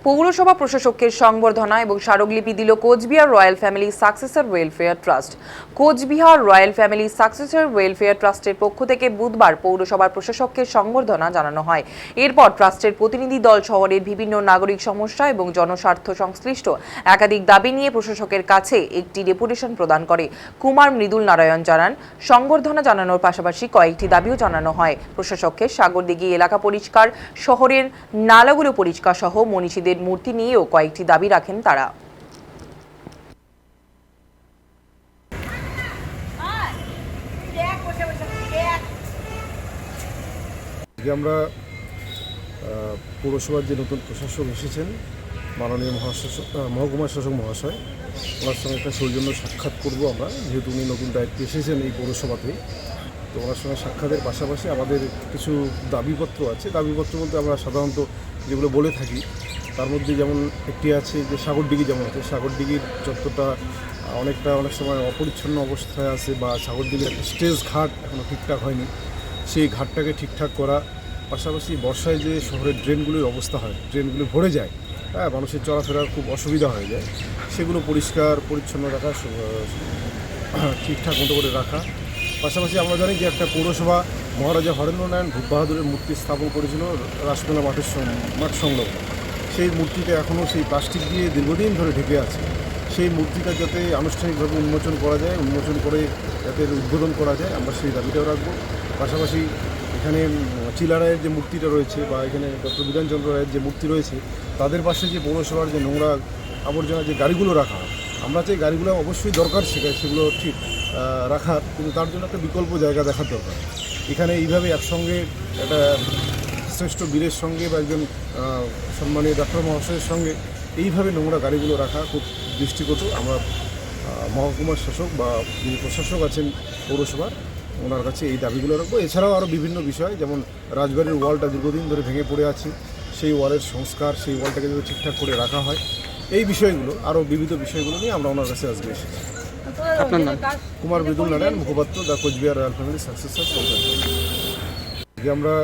পৌরসভা প্রশাসকের সংবর্ধনা এবং স্মারকলিপি দিল Cooch Behar royal family successor welfare trust. Cooch Behar royal family successor welfare ট্রাস্টের পক্ষ থেকে বুধবার পৌরসভার প্রশাসককে সংবর্ধনা জানানো হয়। এরপর ট্রাস্টের প্রতিনিধি দল শহরের বিভিন্ন নাগরিক সমস্যা এবং জনস্বার্থ সংশ্লিষ্ট একাধিক দাবি নিয়ে প্রশাসকের কাছে একটি ডেপুটেশন প্রদান করে। কুমার মৃদুল নারায়ণ জানান, সংবর্ধনা জানানোর পাশাপাশি কয়েকটি দাবিও জানানো হয়। প্রশাসককে সাগরদিঘি এলাকা পরিষ্কার, শহরের নালাগুলো পরিষ্কার সহ মনীষীদের মূর্তি নিয়েও কয়েকটি দাবি রাখেন তারা। আমরা পৌরসভার যে নতুন প্রশাসক এসেছেন মাননীয় মহকুমা শাসক মহাশয়, ওনার সঙ্গে একটা সৌজন্য সাক্ষাৎ করব আমরা, যেহেতু উনি নতুন দায়িত্বে এসেছেন এই পৌরসভাতে। তো ওনার সঙ্গে সাক্ষাতের পাশাপাশি আমাদের কিছু দাবিপত্র আছে। দাবিপত্র বলতে আমরা সাধারণত যেগুলো বলে থাকি তার মধ্যে যেমন একটি আছে যে সাগরদিঘি, যেমন আছে সাগরদিঘির চত্বরটা অনেক সময় অপরিচ্ছন্ন অবস্থায় আছে, বা সাগরদিঘির একটা স্টেজ ঘাট এখনও ঠিকঠাক হয়নি, সেই ঘাটটাকে ঠিকঠাক করা। পাশাপাশি বর্ষায় যে শহরের ড্রেনগুলির অবস্থা হয়, ড্রেনগুলি ভরে যায়, হ্যাঁ, মানুষের চলাফেরার খুব অসুবিধা হয়ে যায়, সেগুলো পরিষ্কার পরিচ্ছন্ন রাখা, ঠিকঠাক মতো করে রাখা। পাশাপাশি আমরা জানি যে একটা পৌরসভা মহারাজা হরেন্দ্রনারায়ণ ভূপ বাহাদুরের মূর্তি স্থাপন করেছিল রাসমেলা মাঠ সংলগ্ন। সেই মূর্তিটা এখনও সেই প্লাস্টিক দিয়ে দীর্ঘদিন ধরে ঢেকে আছে। সেই মূর্তিটা যাতে আনুষ্ঠানিকভাবে উন্মোচন করা যায়, উন্মোচন করে যাতে উদ্বোধন করা যায়, আমরা সেই দাবিটাও রাখবো। পাশাপাশি এখানে চিলা রায়ের যে মূর্তিটা রয়েছে, বা এখানে ডক্টর বিধানচন্দ্র রায়ের যে মূর্তি রয়েছে, তাদের পাশে যে পৌরসভার যে নোংরা আবর্জনা যে গাড়িগুলো রাখা হয়, আমরা চাই গাড়িগুলো অবশ্যই দরকার সেগুলো ঠিক রাখার, কিন্তু তার জন্য একটা বিকল্প জায়গা দেখার দরকার। এখানে এইভাবে একসঙ্গে একটা শ্রেষ্ঠ বীরের সঙ্গে বা একজন সম্মানীয় ডাক্তার মহাশয়ের সঙ্গে এইভাবে নোংরা গাড়িগুলো রাখা খুব দৃষ্টিকটু। আমরা মহকুমার শাসক বা যিনি প্রশাসক আছেন পৌরসভার, ওনার কাছে এই দাবিগুলো রাখবো। এছাড়াও আরও বিভিন্ন বিষয়, যেমন রাজবাড়ির ওয়ালটা দীর্ঘদিন ধরে ভেঙে পড়ে আছে, সেই ওয়ালের সংস্কার, সেই ওয়ালটাকে যদি ঠিকঠাক করে রাখা হয়, এই বিষয়গুলো আরও বিবিধ বিষয়গুলো নিয়ে আমরা ওনার কাছে আজকে এসেছি। আপনার নাম? কুমার মৃদুল নারায়ণ, মুখপাত্র, the Cooch Behar royal family successor. আমরা